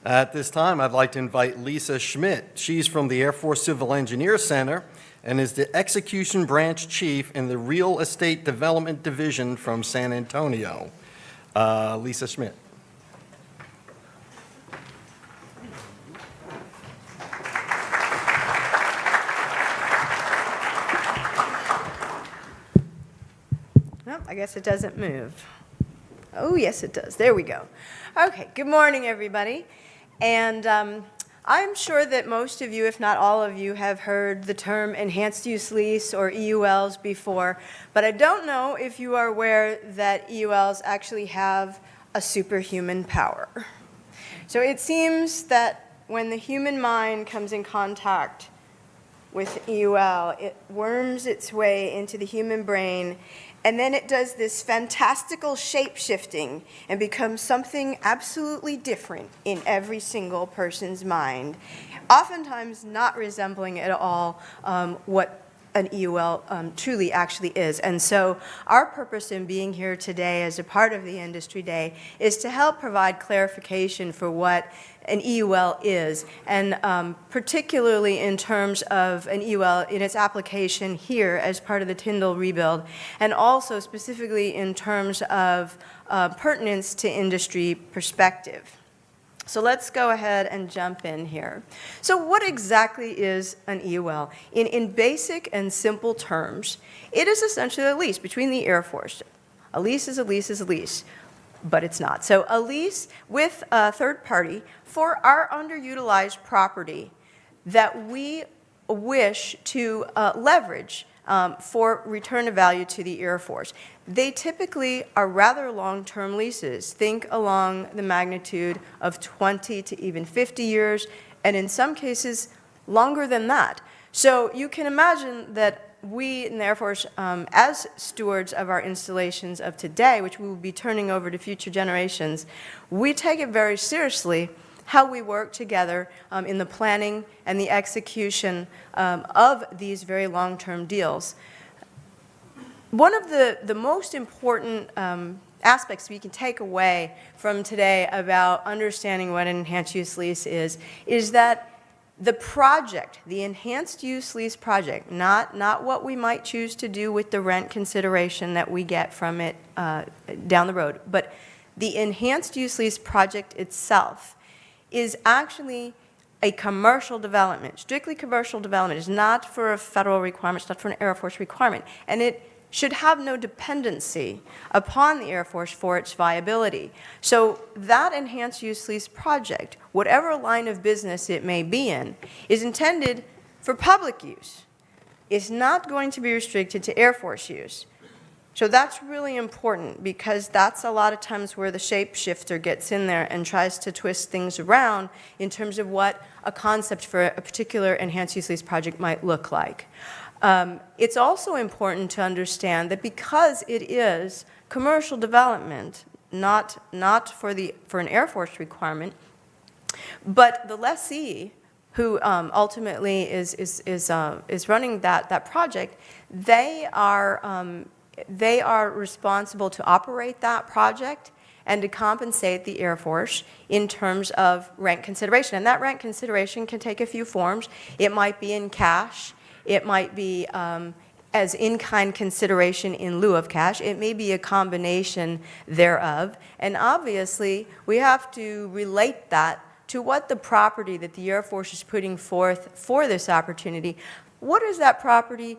At this time, I'd like to invite Lisa Schmidt. She's from the Air Force Civil Engineer Center and is the Execution Branch Chief in the Real Estate Development Division from San Antonio. Lisa Schmidt. Well, I guess it doesn't move. Oh, yes, it does. There we go. Okay, good morning, everybody. And I'm sure that most of you, if not all of you, have heard the term enhanced use lease or EULs before, but I don't know if you are aware that EULs actually have a superhuman power. So it seems that when the human mind comes in contact with EUL, it worms its way into the human brain, and then it does this fantastical shape-shifting and becomes something absolutely different in every single person's mind, oftentimes not resembling at all what an EUL truly actually is. And so our purpose in being here today as a part of the Industry Day is to help provide clarification for what an EUL is, and particularly in terms of an EUL in its application here as part of the Tyndall rebuild, and also specifically in terms of pertinence to industry perspective. So let's go ahead and jump in here. So what exactly is an EUL? In basic and simple terms, it is essentially a lease between the Air Force. A lease is a lease is a lease, but it's not. So a lease with a third party for our underutilized property that we wish to leverage for return of value to the Air Force. They typically are rather long-term leases. Think along the magnitude of 20 to even 50 years, and in some cases, longer than that. So you can imagine that we in the Air Force, as stewards of our installations of today, which we will be turning over to future generations, we take it very seriously how we work together in the planning and the execution of these very long-term deals. One of the most important aspects we can take away from today about understanding what an enhanced use lease is that the project, the enhanced use lease project, not what we might choose to do with the rent consideration that we get from it down the road, but the enhanced use lease project itself is actually a commercial development, strictly commercial development. It's not for a federal requirement, it's not for an Air Force requirement, and it should have no dependency upon the Air Force for its viability. So that enhanced use lease project, whatever line of business it may be in, is intended for public use. It's not going to be restricted to Air Force use. So that's really important because that's a lot of times where the shapeshifter gets in there and tries to twist things around in terms of what a concept for a particular enhanced use lease project might look like. It's also important to understand that because it is commercial development, not for an Air Force requirement, but the lessee who ultimately is running that project, they are responsible to operate that project and to compensate the Air Force in terms of rent consideration. And that rent consideration can take a few forms. It might be in cash. It might be as in-kind consideration in lieu of cash. It may be a combination thereof. And obviously, we have to relate that to what the property that the Air Force is putting forth for this opportunity, what is that property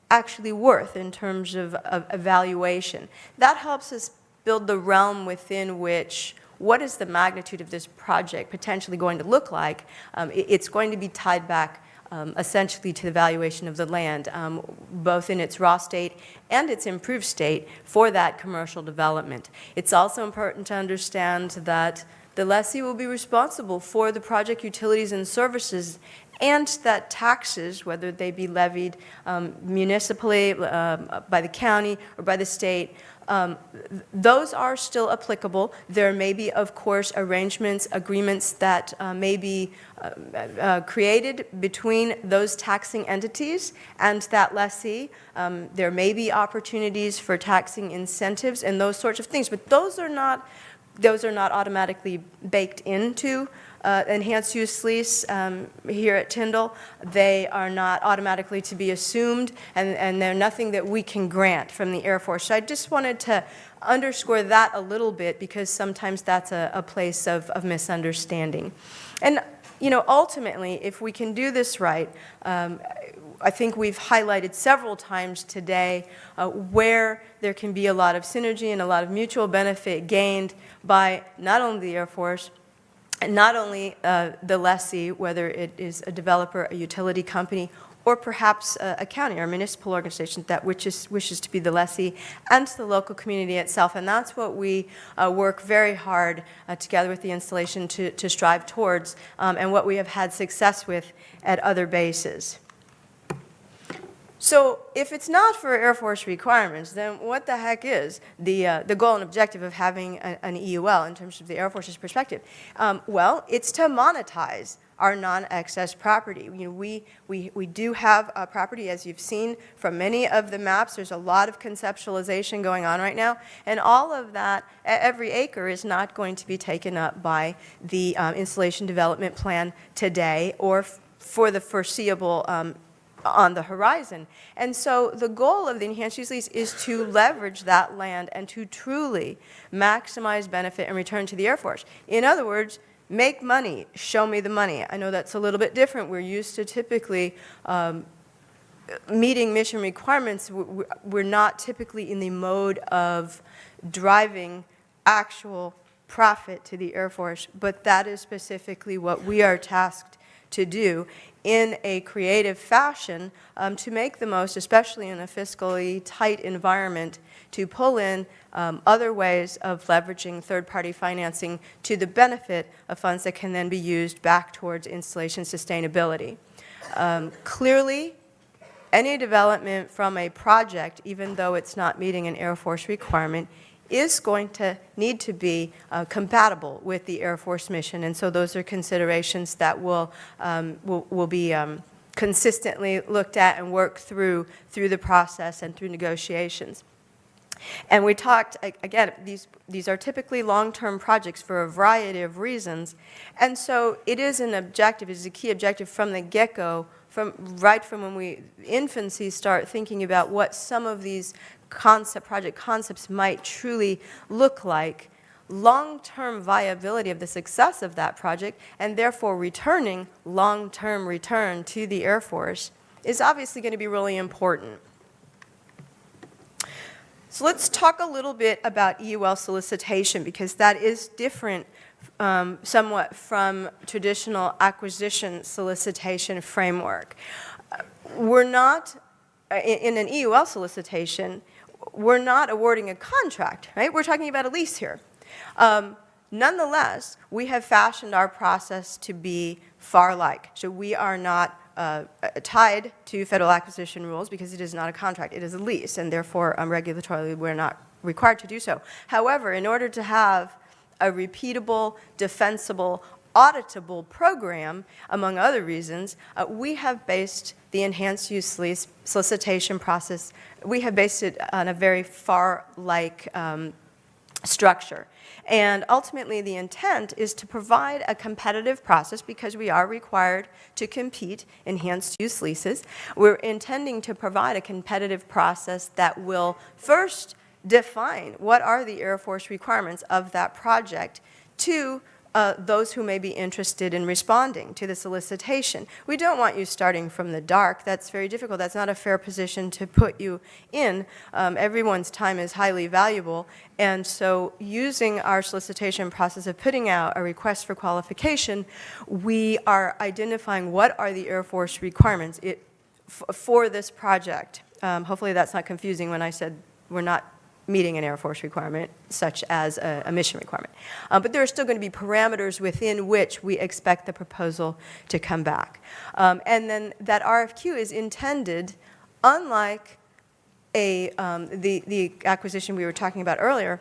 actually worth in terms of evaluation? That helps us build the realm within which what is the magnitude of this project potentially going to look like. It's going to be tied back essentially to the valuation of the land, both in its raw state and its improved state for that commercial development. It's also important to understand that the lessee will be responsible for the project utilities and services, and that taxes, whether they be levied municipally, by the county, or by the state, those are still applicable. There may be, of course, arrangements, agreements that may be created between those taxing entities and that lessee. There may be opportunities for taxing incentives and those sorts of things, but those are not those are not automatically baked into enhanced use lease here at Tyndall. They are not automatically to be assumed, and they're nothing that we can grant from the Air Force. So I just wanted to underscore that a little bit, because sometimes that's a place of misunderstanding. And you know, ultimately, if we can do this right, I think we've highlighted several times today where there can be a lot of synergy and a lot of mutual benefit gained by not only the Air Force, and not only the lessee, whether it is a developer, a utility company, or perhaps a county or a municipal organization that wishes to be the lessee, and to the local community itself. And that's what we work very hard together with the installation to strive towards, and what we have had success with at other bases. So if it's not for Air Force requirements, then what the heck is the goal and objective of having an EUL in terms of the Air Force's perspective? Well, it's to monetize our non-excess property. You know, we do have a property, as you've seen from many of the maps. There's a lot of conceptualization going on right now, and all of that, every acre is not going to be taken up by the installation development plan today or for the foreseeable on the horizon. And so the goal of the enhanced use lease is to leverage that land and to truly maximize benefit and return to the Air Force. In other words, make money, show me the money. I know that's a little bit different. We're used to typically meeting mission requirements. We're not typically in the mode of driving actual profit to the Air Force, but that is specifically what we are tasked to do in a creative fashion to make the most, especially in a fiscally tight environment, to pull in other ways of leveraging third-party financing to the benefit of funds that can then be used back towards installation sustainability. Clearly, any development from a project, even though it's not meeting an Air Force requirement, is going to need to be compatible with the Air Force mission. And so those are considerations that will be consistently looked at and worked through the process and through negotiations. And we talked, again, these are typically long-term projects for a variety of reasons. And so it is an objective, it is a key objective from the get-go, right from when we, infancy, start thinking about what some of these project concepts might truly look like, long-term viability of the success of that project, and therefore returning long-term return to the Air Force is obviously going to be really important. So let's talk a little bit about EUL solicitation, because that is different somewhat from traditional acquisition solicitation framework. We're not, in an EUL solicitation, we're not awarding a contract, right? We're talking about a lease here. Nonetheless, we have fashioned our process to be FAR-like. So we are not tied to federal acquisition rules because it is not a contract, it is a lease, and therefore regulatorily we're not required to do so. However, in order to have a repeatable, defensible, auditable program, among other reasons, we have based the enhanced use lease solicitation process, we have based it on a very FAR-like structure. And ultimately, the intent is to provide a competitive process, because we are required to compete enhanced use leases. We're intending to provide a competitive process that will first define what are the Air Force requirements of that project to those who may be interested in responding to the solicitation. We don't want you starting from the dark. That's very difficult. That's not a fair position to put you in. Everyone's time is highly valuable, and so using our solicitation process of putting out a request for qualification, we are identifying what are the Air Force requirements for this project. Hopefully that's not confusing when I said we're not meeting an Air Force requirement, such as a mission requirement. But there are still going to be parameters within which we expect the proposal to come back. And then that RFQ is intended, unlike the acquisition we were talking about earlier,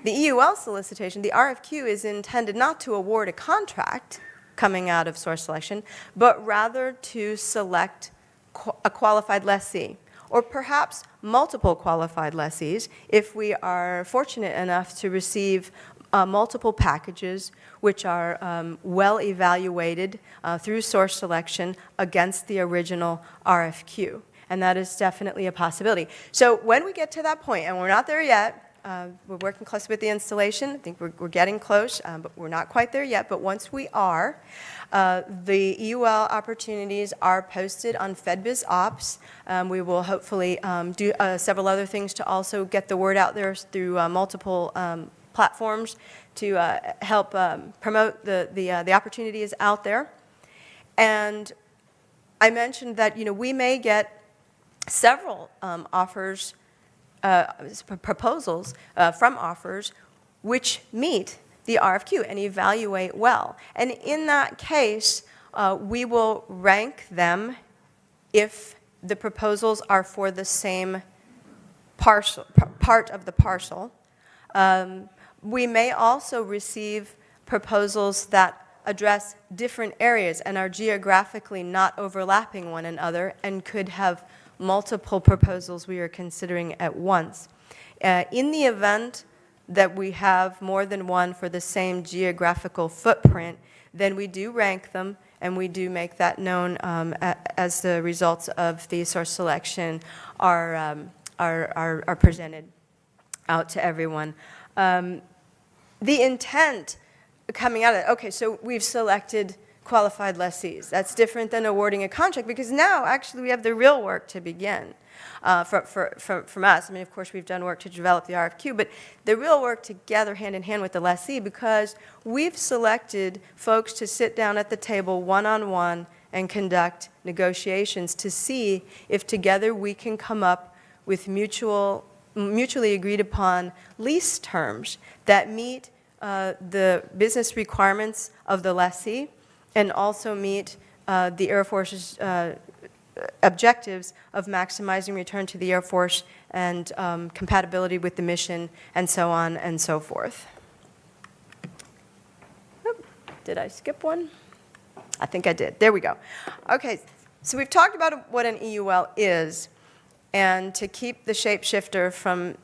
the EUL solicitation, the RFQ is intended not to award a contract coming out of source selection, but rather to select a qualified lessee, or perhaps multiple qualified lessees if we are fortunate enough to receive multiple packages which are well evaluated through source selection against the original RFQ. And that is definitely a possibility. So when we get to that point, and we're not there yet, we're working close with the installation. I think we're getting close, but we're not quite there yet. But once we are, the EUL opportunities are posted on FedBiz Ops. We will hopefully do several other things to also get the word out there through multiple platforms to help promote the opportunities out there. And I mentioned that we may get several offers, proposals from offers which meet the RFQ and evaluate well. And in that case, we will rank them if the proposals are for the same part of the parcel. We may also receive proposals that address different areas and are geographically not overlapping one another and could have multiple proposals we are considering at once. In the event that we have more than one for the same geographical footprint, then we do rank them and we do make that known as the results of the source selection are presented out to everyone. The intent coming out of it, okay, so we've selected qualified lessees. That's different than awarding a contract because now actually we have the real work to begin from us. I mean, of course, we've done work to develop the RFQ, but the real work together hand in hand with the lessee because we've selected folks to sit down at the table one-on-one and conduct negotiations to see if together we can come up with mutually agreed upon lease terms that meet the business requirements of the lessee and also meet the Air Force's objectives of maximizing return to the Air Force and compatibility with the mission and so on and so forth. Oop, did I skip one? I think I did. There we go. Okay, so we've talked about what an EUL is, and to keep the shapeshifter from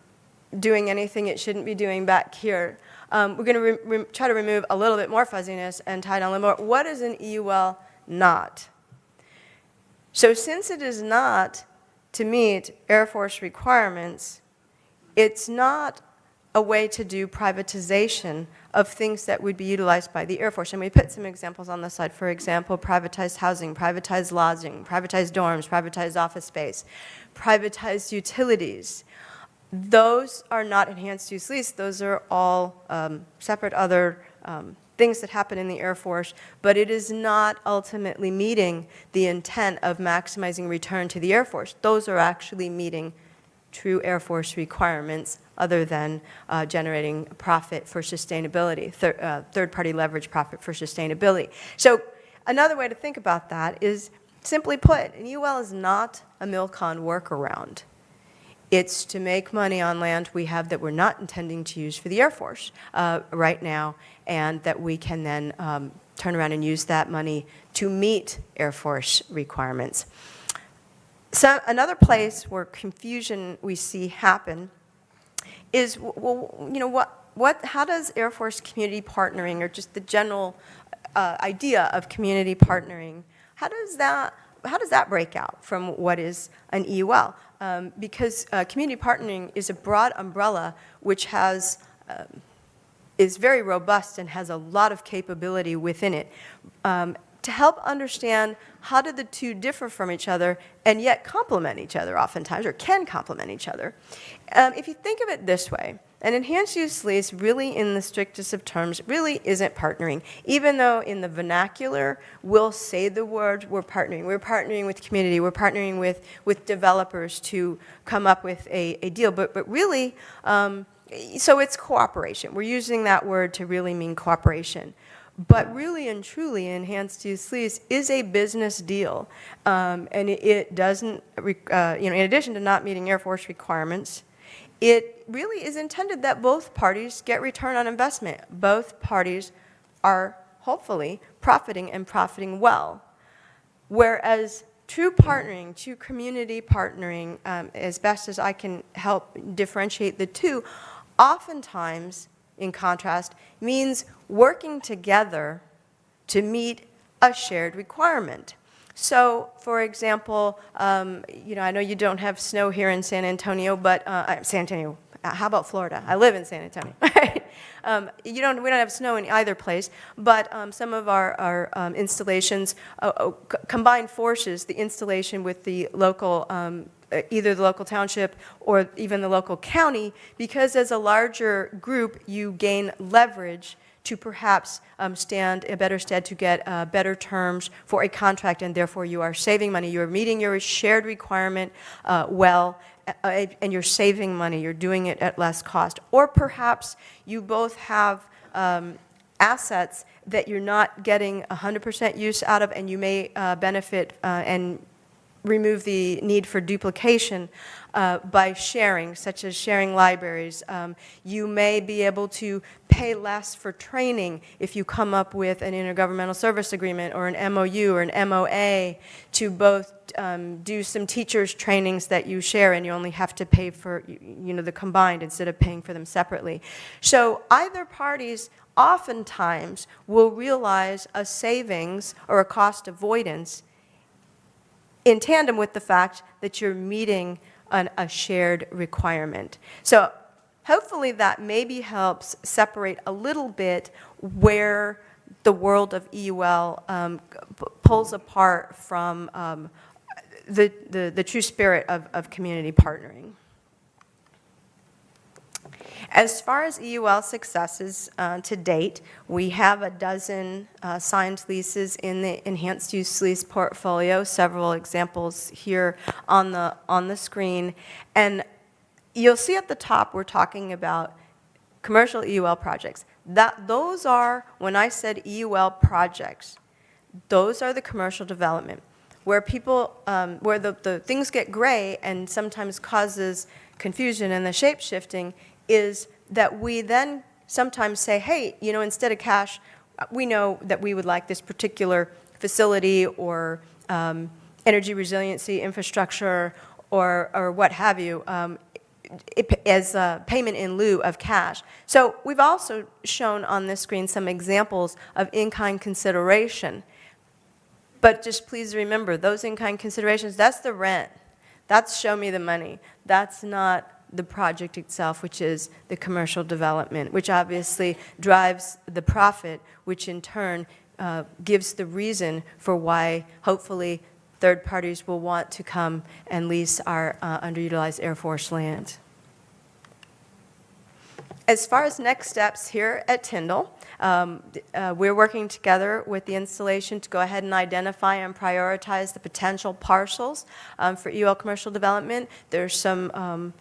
doing anything it shouldn't be doing back here, we're going to try to remove a little bit more fuzziness and tie down a little more. What is an EUL not? So since it is not to meet Air Force requirements, it's not a way to do privatization of things that would be utilized by the Air Force. And we put some examples on the slide. For example, privatized housing, privatized lodging, privatized dorms, privatized office space, privatized utilities. Those are not enhanced use lease. Those are all separate other things that happen in the Air Force, but it is not ultimately meeting the intent of maximizing return to the Air Force. Those are actually meeting true Air Force requirements other than generating profit for sustainability, third-party leverage profit for sustainability. So another way to think about that is, simply put, an EUL is not a MILCON workaround. It's to make money on land we have that we're not intending to use for the Air Force right now, and that we can then turn around and use that money to meet Air Force requirements. So another place where confusion we see happen is, well, how does Air Force community partnering, or just the general idea of community partnering, how does that break out from what is an EUL? Because community partnering is a broad umbrella which is very robust and has a lot of capability within it. To help understand how do the two differ from each other and yet complement each other oftentimes, or can complement each other. If you think of it this way, an enhanced use lease really in the strictest of terms really isn't partnering. Even though in the vernacular we'll say the word we're partnering with community, we're partnering with developers to come up with a deal, but really, so it's cooperation. We're using that word to really mean cooperation. But really and truly, enhanced use lease is a business deal, and it doesn't, in addition to not meeting Air Force requirements, it really is intended that both parties get return on investment. Both parties are hopefully profiting and profiting well. Whereas true partnering, true community partnering, as best as I can help differentiate the two, oftentimes in contrast, means working together to meet a shared requirement. So, for example, you know, I know you don't have snow here in San Antonio, but San Antonio. How about Florida? I live in San Antonio. We don't have snow in either place, but some of our installations combine forces, the installation with the local, either the local township or even the local county, because as a larger group, you gain leverage to perhaps stand in better stead to get better terms for a contract, and therefore you are saving money. You're meeting your shared requirement well, and you're saving money. You're doing it at less cost. Or perhaps you both have assets that you're not getting 100% use out of, and you may benefit and remove the need for duplication by sharing, such as sharing libraries. You may be able to pay less for training if you come up with an intergovernmental service agreement or an MOU or an MOA to both do some teachers' trainings that you share, and you only have to pay for, you know, the combined instead of paying for them separately. So either parties oftentimes will realize a savings or a cost avoidance in tandem with the fact that you're meeting a shared requirement. So hopefully that maybe helps separate a little bit where the world of EUL pulls apart from the true spirit of community partnering. As far as EUL successes to date, we have a dozen signed leases in the enhanced use lease portfolio, several examples here on the screen. And you'll see at the top we're talking about commercial EUL projects. Those are, when I said EUL projects, those are the commercial development, where people, where the things get gray and sometimes causes confusion and the shape shifting is that we then sometimes say, hey, you know, instead of cash, we know that we would like this particular facility or energy resiliency infrastructure or what have you as a payment in lieu of cash. So we've also shown on this screen some examples of in-kind consideration. But just please remember, those in-kind considerations, that's the rent. That's show me the money. That's not the project itself, which is the commercial development, which obviously drives the profit, which in turn gives the reason for why hopefully third parties will want to come and lease our underutilized Air Force land. As far as next steps here at Tyndall, we're working together with the installation to go ahead and identify and prioritize the potential parcels for EUL commercial development. There's some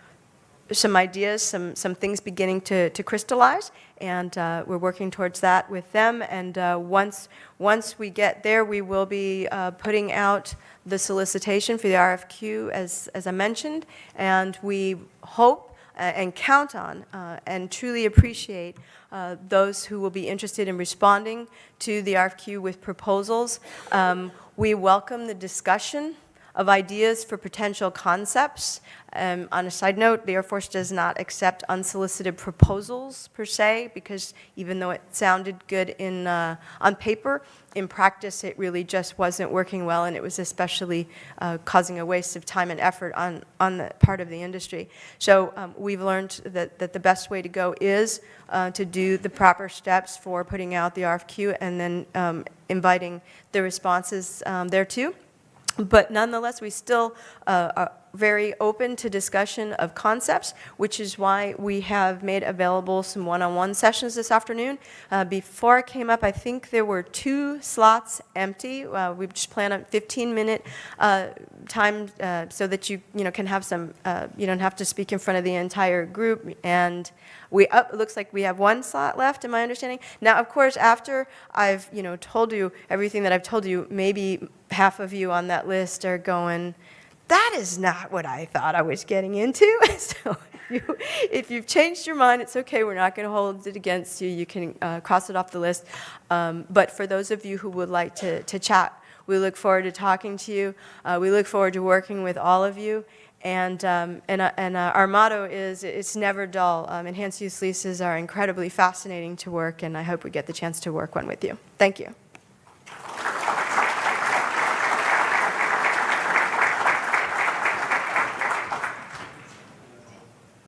ideas, some things beginning to crystallize, and we're working towards that with them. And once we get there, we will be putting out the solicitation for the RFQ, as I mentioned, and we hope and count on and truly appreciate those who will be interested in responding to the RFQ with proposals. We welcome the discussion of ideas for potential concepts. On a side note, the Air Force does not accept unsolicited proposals per se, because even though it sounded good on paper, in practice it really just wasn't working well, and it was especially causing a waste of time and effort on the part of the industry. So we've learned that the best way to go is to do the proper steps for putting out the RFQ and then inviting the responses thereto. But nonetheless, we still are very open to discussion of concepts, which is why we have made available some one-on-one sessions this afternoon. Before I came up, I think there were 2 slots empty. We just plan a 15-minute time so that you can have some, you don't have to speak in front of the entire group. And it looks like we have 1 slot left, in my understanding. Now, of course, after I've told you everything that I've told you, maybe half of you on that list are going, that is not what I thought I was getting into. So if you've changed your mind, it's okay. We're not going to hold it against you. You can cross it off the list. But for those of you who would like to chat, we look forward to talking to you. We look forward to working with all of you. And our motto is, it's never dull. Enhanced use leases are incredibly fascinating to work, and I hope we get the chance to work one with you. Thank you.